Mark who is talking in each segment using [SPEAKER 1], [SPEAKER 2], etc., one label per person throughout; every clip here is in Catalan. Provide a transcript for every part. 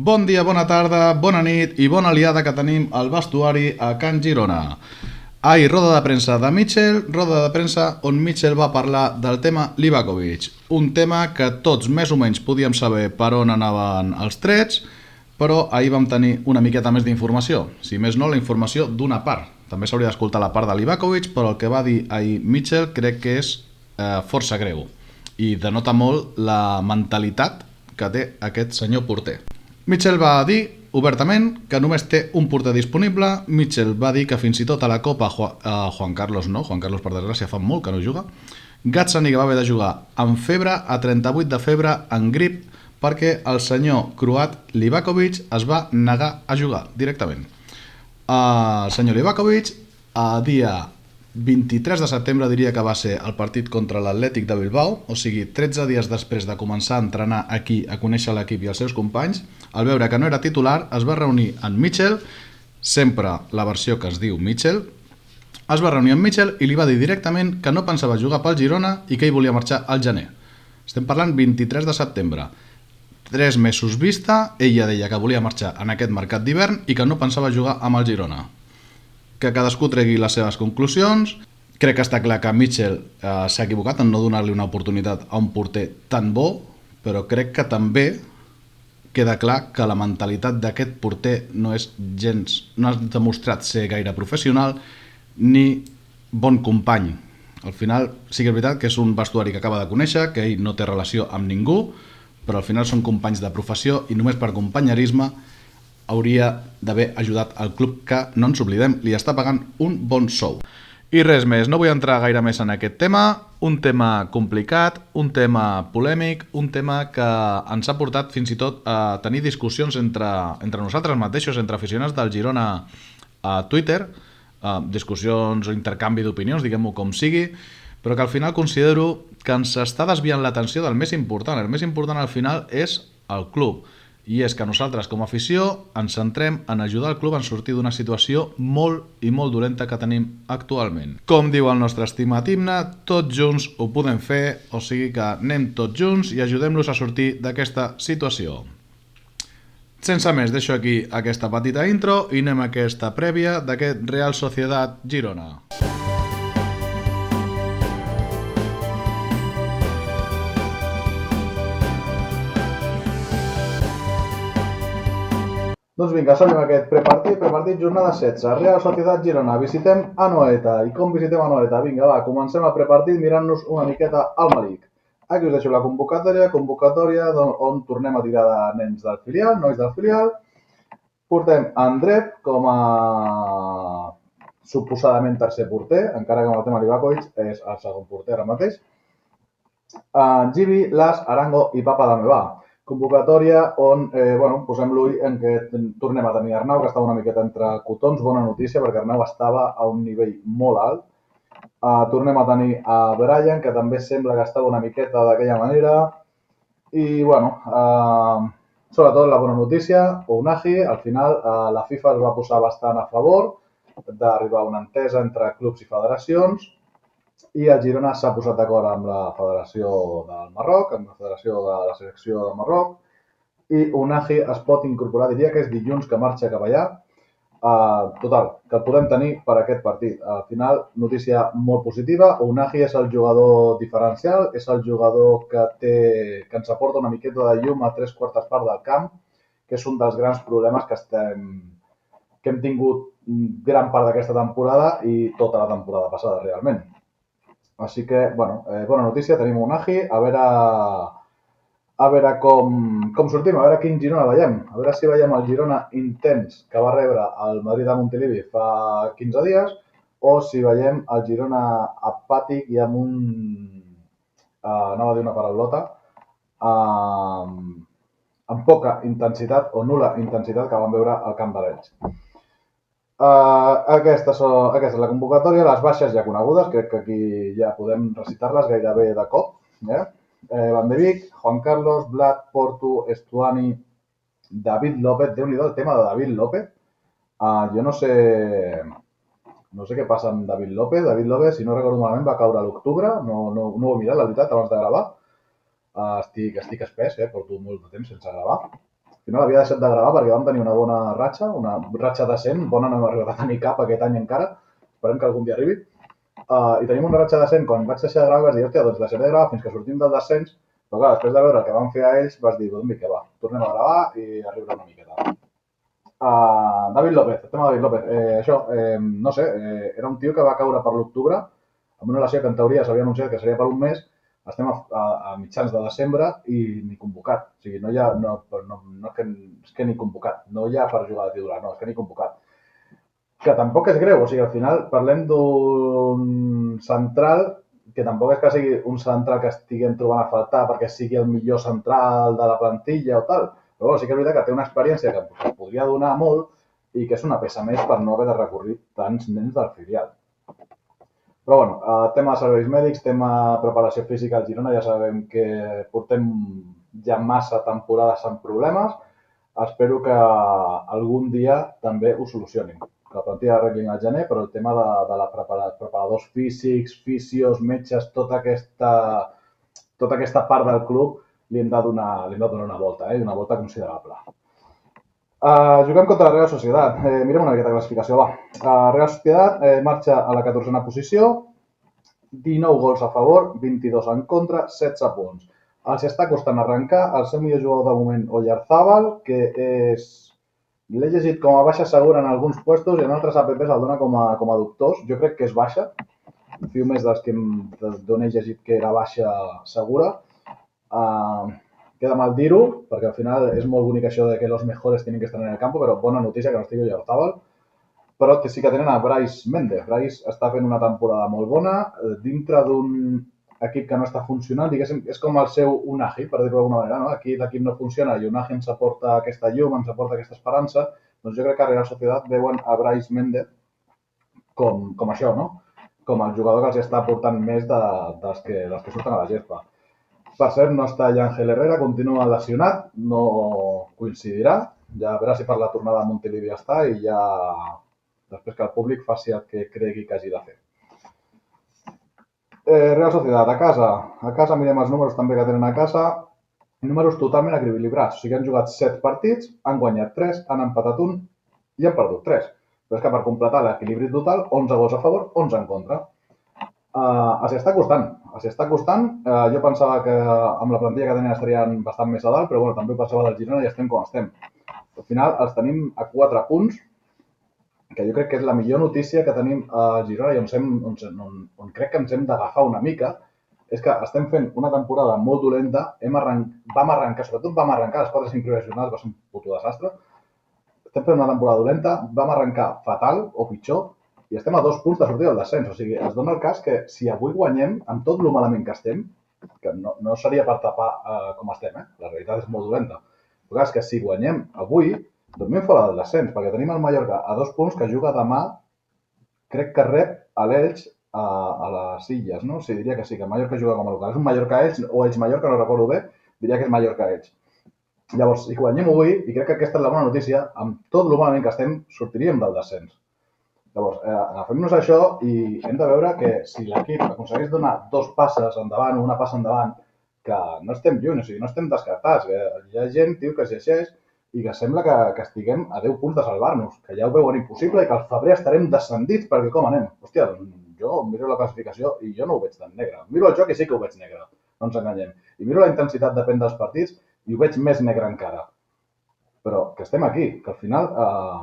[SPEAKER 1] Bon dia, bona tarda, bona nit i bona aliada que tenim al vestuari a Can Girona. Ahir, roda de premsa de Mitchell, roda de premsa on Mitchell va parlar del tema Livakovic, un tema que tots més o menys podíem saber per on anaven els trets, però ahir vam tenir una miqueta més d'informació, si més no la informació d'una part. També s'hauria d'escoltar la part de Livakovic, però el que va dir ahir Mitchell crec que és força greu i denota molt la mentalitat que té aquest senyor porter. Mitchell va dir obertament que només té un porter disponible. Mitchell va dir que fins i tot a la Copa Juan Carlos no, Juan Carlos per desgràcia fa molt que no juga. Gazzaniga va haver de jugar amb febre, a 38 de febre, en grip, perquè el senyor croat Livakovic es va negar a jugar directament. El senyor Livakovic, a dia 23 de setembre diria que va ser el partit contra l'Atlètic de Bilbao, o sigui, 13 dies després de començar a entrenar aquí, a conèixer l'equip i els seus companys, al veure que no era titular, es va reunir amb Mitchell, sempre la versió que es diu Mitchell, es va reunir amb Mitchell i li va dir directament que no pensava jugar pel Girona i que ell volia marxar al gener. Estem parlant 23 de setembre. 3 mesos vista, ella deia que volia marxar en aquest mercat d'hivern i que no pensava jugar amb el Girona. Que cadascú tregui les seves conclusions. Crec que està clar que Mitchell s'ha equivocat en no donar-li una oportunitat a un porter tan bo, però crec que també queda clar que la mentalitat d'aquest porter no és gens, no ha demostrat ser gaire professional ni bon company. Al final sí que és veritat que és un vestuari que acaba de conèixer, que ell no té relació amb ningú, però al final són companys de professió i només per companyerisme hauria d'haver ajudat al club que, no ens oblidem, li està pagant un bon sou. I res més, no vull entrar gaire més en aquest tema, un tema complicat, un tema polèmic, un tema que ens ha portat fins i tot a tenir discussions entre nosaltres mateixos, entre aficionats del Girona a Twitter, discussions o intercanvi d'opinions, diguem-ho com sigui, però que al final considero que ens està desviant l'atenció del més important. El més important al final és el club. I és que nosaltres com a afició ens centrem en ajudar el club a sortir d'una situació molt i molt dolenta que tenim actualment. Com diu el nostre estimat himne, tots junts ho podem fer, o sigui que anem tots junts i ajudem-los a sortir d'aquesta situació. Sense més, deixo aquí aquesta petita intro i anem a aquesta prèvia d'aquest Real Sociedad Girona. Doncs vinga, som aquest prepartit jornada 16, Real Sociedad Girona, visitem Anoeta. I com visitem Anoeta? Vinga, va, comencem el prepartit mirant-nos una miqueta al Malik. Aquí us deixo la convocatòria on tornem a tirar de nens del filial, nois del filial. Portem Andrep com a suposadament tercer porter, encara que amb el tema Livakovic és el segon porter ara mateix. Gibi, Las, Arango i Papa Damebà. Convocatòria on posem l'ull en què tornem a tenir Arnau, que estava una miqueta entre cotons, bona notícia, perquè Arnau estava a un nivell molt alt. Tornem a tenir a Brian, que també sembla que estava una miqueta d'aquella manera. I, sobretot la bona notícia, Unagi, al final la FIFA es va posar bastant a favor d'arribar a una entesa entre clubs i federacions, i el Girona s'ha posat d'acord amb la Federació del Marroc, amb la Federació de la Selecció del Marroc, i Unagi es pot incorporar, diria que és dilluns que marxa cap allà. Total, que el podem tenir per aquest partit. Al final, notícia molt positiva, Unagi és el jugador diferencial, és el jugador que ens aporta una miqueta de llum a 3/4 parts del camp, que és un dels grans problemes que hem tingut gran part d'aquesta temporada i tota la temporada passada, realment. Així que, bona notícia, tenim Unagi, a veure com sortim, a veure quin Girona veiem, a veure si veiem el Girona intens que va rebre el Madrid de Montilivi fa 15 dies, o si veiem el Girona apàtic i amb anava a dir una paraulota, amb poca intensitat o nul·la intensitat que vam veure al camp de l'Elx. Aquesta és la convocatòria, les baixes ja conegudes, crec que aquí ja podem recitar-les gairebé de cop. Van de Beek, Juan Carlos, Vlad, Portu, Estuani, David López, déu-n'hi-do el tema de David López. Jo no sé què passa amb David López. David López, si no recordo malament, va caure a l'octubre, no ho he mirat, la veritat, abans de gravar. Estic espès, porto molt de temps sense gravar. Al final havia deixat de gravar perquè vam tenir una bona una ratxa decent, bona no hem arribat a tenir cap aquest any encara, esperem que algun dia arribi. I tenim una ratxa decent, quan vaig deixar de gravar vas dir, hòstia, doncs deixaré de gravar fins que sortim del descens, però clar, després de veure el que van fer a ells vas dir, doncs que va, tornem a gravar i a riure una miqueta. David López, el tema de David López. No sé, era un tio que va caure per l'octubre, amb una lesió que en teoria s'havia anunciat que seria per un mes, estem a mitjans de desembre i ni convocat. O sigui, no hi ha, és que ni convocat, no hi ha per jugar de titular, no, és que ni convocat. Que tampoc és greu, o sigui, al final parlem d'un central que tampoc és que sigui un central que estiguem trobant a faltar perquè sigui el millor central de la plantilla o tal, però bueno, sí que és veritat que té una experiència que podria donar molt i que és una peça més per no haver de recórrer tants nens del filial. Però bueno, tema de serveis mèdics, tema preparació física al Girona, ja sabem que portem ja massa temporades amb problemes. Espero que algun dia també ho solucionin. Que la plantilla arreglin al gener, però el tema de la preparadors físics, fisios, metges, tota aquesta part del club li hem de donar una volta, una volta considerable. Juguem contra la Real Societat. Mirem una miqueta de classificació, va. Real Societat marxa a la 14a posició, 19 gols a favor, 22 en contra, 16 punts. Els està costant arrencar el seu millor jugador de moment, Oyarzábal, que és... l'he llegit com a baixa segura en alguns puestos i en altres apps el dona com a dubtós. Jo crec que és baixa. Fio més d'on he llegit que era baixa segura. Queda mal dir-ho, perquè al final és molt bonic això de que los mejores tienen que estar en el campo, però bona notícia que no estigui Oyarzábal. Però sí que tenen a Brais Méndez. Brais està fent una temporada molt bona, dintre d'un equip que no està funcionant, diguéssim, és com el seu Unai, per dir-ho d'alguna manera, no? Aquí l'equip no funciona i Unai ens aporta aquesta llum, ens aporta aquesta esperança, doncs jo crec que a Real Societat veuen a Brais Méndez com això, no? Com el jugador que els està aportant més dels que surten a la gespa. Per cert, no està Ángel Herrera, continua lesionat, no coincidirà, ja a veure si per la tornada a Montilivi està i ja després que el públic faci el que cregui que hagi de fer. Real Societat, a casa mirem els números també que tenen a casa, números totalment equilibrats, o sigui que han jugat 7 partits, han guanyat 3, han empatat 1 i han perdut 3. Però és que per completar l'equilibri total, 11 gols a favor, 11 en contra. Els està costant. Jo pensava que amb la plantilla que tenien estarien bastant més a dalt, però bueno, també passava del Girona i estem com estem. Al final els tenim a 4 punts, que jo crec que és la millor notícia que tenim a Girona i on crec que ens hem d'agafar una mica, és que estem fent una temporada molt dolenta, vam arrencar les 4-5 primeres jornades, va ser un puto desastre, estem fent una temporada dolenta, vam arrencar fatal o pitjor, i estem a 2 punts de sortir del descens. O sigui, es dona el cas que si avui guanyem, amb tot lo malament que estem, que no seria per tapar com estem, la realitat és molt dolenta, però clar, és que si guanyem avui, dormim fora del descens, perquè tenim el Mallorca a 2 punts que juga demà, crec que rep a l'Elx a les Illes, no? Sí, diria que sí, que el Mallorca juga com a local. És un Mallorca-Elx o Elx-Mallorca, no recordo bé, diria que és Mallorca-Elx. Llavors, si guanyem avui, i crec que aquesta és la bona notícia, amb tot el malament que estem, sortiríem del descens. Llavors, agafem-nos això i hem de veure que si l'equip aconsegueix donar 2 passes endavant o una passa endavant, que no estem lluny, o sigui, no estem descartats, que hi ha gent, tio, que es llegeix i que sembla que estiguem a 10 punts de salvar-nos, que ja ho veuen impossible i que al febrer estarem descendits perquè com anem? Hòstia, jo miro la classificació i jo no ho veig tan negre. Miro el joc i sí que ho veig negre, no ens enganyem. I miro la intensitat depèn dels partits i ho veig més negre encara. Però que estem aquí, que al final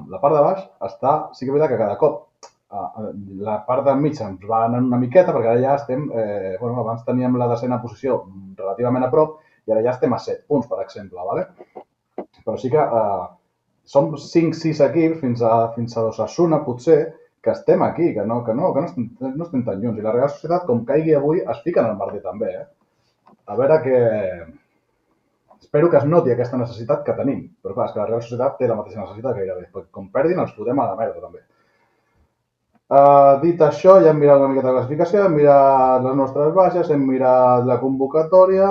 [SPEAKER 1] la part de baix està, sí que és veritat que cada cop la part del mig ens va anant una miqueta perquè ara ja estem, abans teníem la desena posició relativament a prop i ara ja estem a 7 punts, per exemple, ¿vale? Però sí que som 5-6 equips fins a Osasuna, potser, que estem aquí, que no estem tan lluny. I la Real Societat, com caigui avui, es fica en el merder també. A veure que... Espero que es noti aquesta necessitat que tenim. Però clar, és que la Real Societat té la mateixa necessitat gairebé. Perquè com perdin, ens fotem a la merda també. Dit això, ja hem mirat una miqueta de classificació, hem mirat les nostres baixes, hem mirat la convocatòria.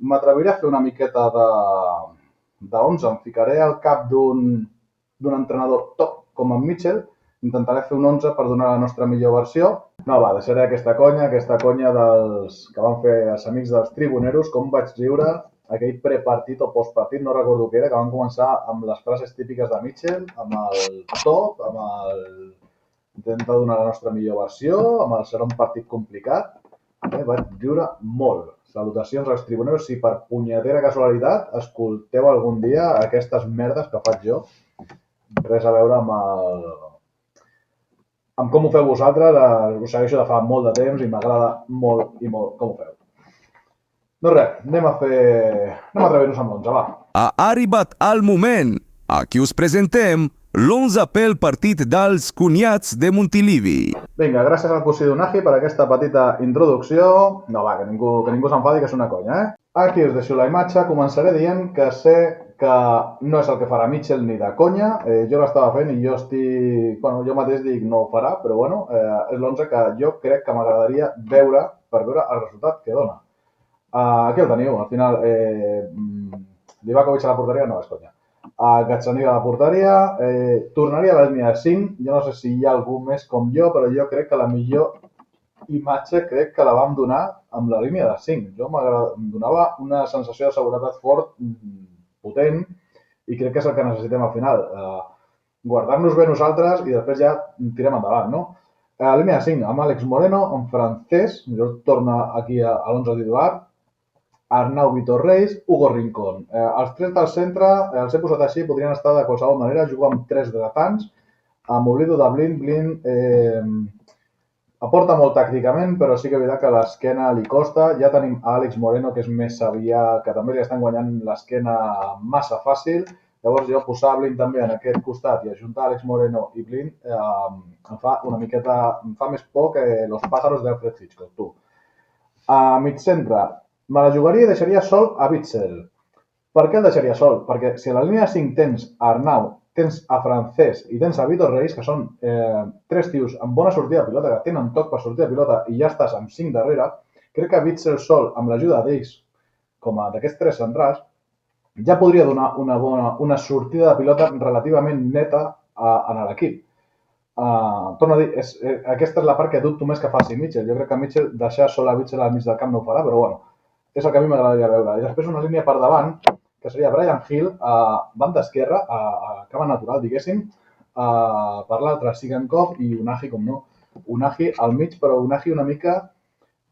[SPEAKER 1] M'atreviré a fer una miqueta d'11. Em ficaré al cap d'un entrenador top com en Mitchell. Intentaré fer un 11 per donar la nostra millor versió. No, va, deixaré aquesta conya dels que van fer els amics dels tribuneros, com vaig riure aquell prepartit o postpartit, no recordo què era, que van començar amb les frases típiques de Mitchell, amb el top, amb el intenta donar la nostra millor versió, amb el serà un partit complicat. Vaig riure molt. Salutacions als tribuneros. Si per punyetera casualitat escolteu algun dia aquestes merdes que faig jo, res a veure amb com ho feu vosaltres. Us segueixo de fa molt de temps i m'agrada molt i molt com ho feu. No res, anem a atrevir-nos amb l'11, va.
[SPEAKER 2] Ha arribat el moment. Aquí us presentem l'11 pel partit dels cunyats de Montilivi.
[SPEAKER 1] Vinga, gràcies al cosí d'Unagi per aquesta petita introducció. No, va, que ningú s'enfadi, que és una conya, eh? Aquí us deixo la imatge. Començaré dient que sé que no és el que farà Mitchell ni de conya. Jo l'estava fent i jo mateix dic no ho farà, però bueno, és l'11 que jo crec que m'agradaria veure per veure el resultat que dona. Aquí el teniu, al final, Livakovic a la porteria no és conya. Gazzaniga a la porteria, tornaria a la línia de 5, jo no sé si hi ha algú més com jo, però jo crec que la millor imatge crec que la vam donar amb la línia de 5. Em donava una sensació de seguretat fort, potent, i crec que és el que necessitem al final. Guardar-nos bé nosaltres i després ja tirem endavant, no? A la línia de 5, amb Àlex Moreno, amb Francés, jo torno aquí a l'11 titular, Arnau Vitor Reis, Hugo Rincón. Els tres del centre, els he posat així, podrien estar de qualsevol manera, jugo amb tres dretans, m'oblido de Blind aporta molt tàcticament, però sí que és veritat que l'esquena li costa. Ja tenim Àlex Moreno, que és més sabià, que també li estan guanyant l'esquena massa fàcil. Llavors jo posar Blind també en aquest costat i ajuntar Àlex Moreno i Blind em fa més por que los pájaros d'Alfred Hitchcock, tu. A mig centre, me la jugaria i deixaria sol a Witsel. Per què el deixaria sol? Perquè si a la línia de 5 tens a Arnau, tens a Francés i tens a Vitor Reis, que són tres tios amb bona sortida de pilota, que tenen toc per sortir de pilota i ja estàs amb 5 darrere, crec que Witsel sol, amb l'ajuda d'ells, com a d'aquests tres centrals, ja podria donar una sortida de pilota relativament neta en l'equip. Torno a dir, aquesta és la part que dubto més que faci Mitchell. Jo crec que Mitchell deixar sol a Witsel al mig del camp no ho farà, però bueno, és el que a mi m'agradaria veure. I després una línia per davant, que seria Brian Hill, banda esquerra, a cama natural, diguéssim, per l'altre Sigankov i Unagi, com no. Unagi al mig, però Unagi una mica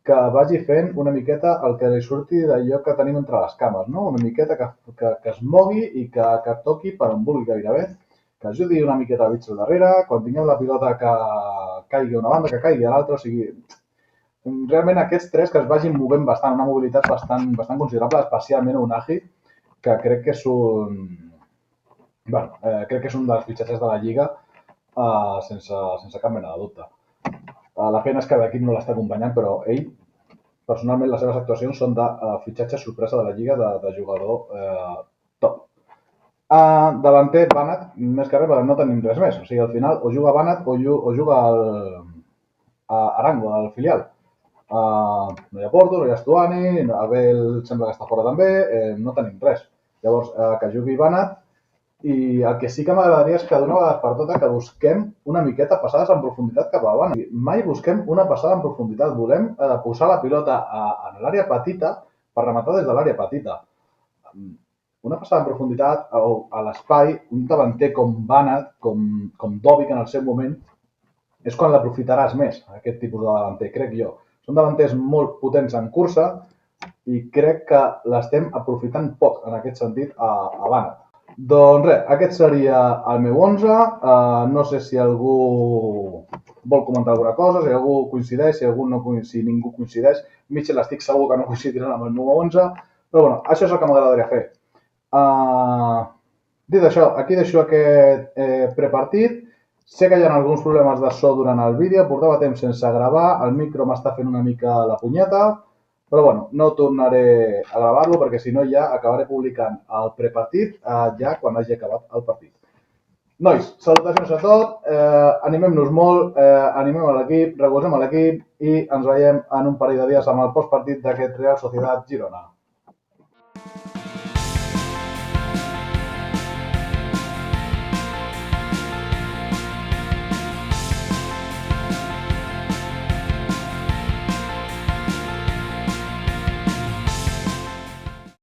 [SPEAKER 1] que vagi fent una miqueta el que li surti d'allò que tenim entre les cames, no? Una miqueta que es mogui i que toqui per on vulgui gairebé, que ajudi una miqueta a Witsel darrere, quan tinguem la pilota que caigui a una banda, que caigui a l'altra, o sigui, realment aquests tres que es vagin movent bastant, una mobilitat bastant considerable, especialment Unagi, que crec que és un dels fitxatges de la Lliga sense cap mena de dubte. La pena és que l'equip no l'està acompanyant, però ell, personalment, les seves actuacions són de fitxatge sorpresa de la Lliga, de jugador top. Davanter, Banat, més que res, perquè no tenim res més. O sigui, al final, o juga Banat o juga Arango, del filial. No hi ha Porto, no hi ha Stuani, Abel sembla que està fora també, no tenim res. Llavors, que jugui Banat, i el que sí que m'agradaria és que d'una vegada per tota que busquem una miqueta passades en profunditat cap a Banat. Mai busquem una passada en profunditat, volem posar la pilota en l'àrea petita per rematar des de l'àrea petita. Una passada en profunditat a l'espai, un davanter com Banat, com Dovic en el seu moment, és quan l'aprofitaràs més, aquest tipus de davanter, crec jo. Són davanters molt potents en cursa i crec que l'estem aprofitant poc, en aquest sentit, a Banat. Doncs res, aquest seria el meu 11. No sé si algú vol comentar alguna cosa, si algú coincideix, si ningú coincideix. Mitchell estic segur que no coincidirà amb el meu 11, però bueno, això és el que m'agradaria fer. Dit això, aquí deixo aquest prepartit. Sé que hi ha alguns problemes de so durant el vídeo, portava temps sense gravar, el micro m'està fent una mica la punyeta, però bueno, no tornaré a gravar-lo perquè si no ja acabaré publicant el prepartit ja quan hagi acabat el partit. Nois, salutacions a tot, animem-nos molt, animem a l'equip, recolzem a l'equip i ens veiem en un parell de dies amb el postpartit d'aquest Real Sociedad Girona.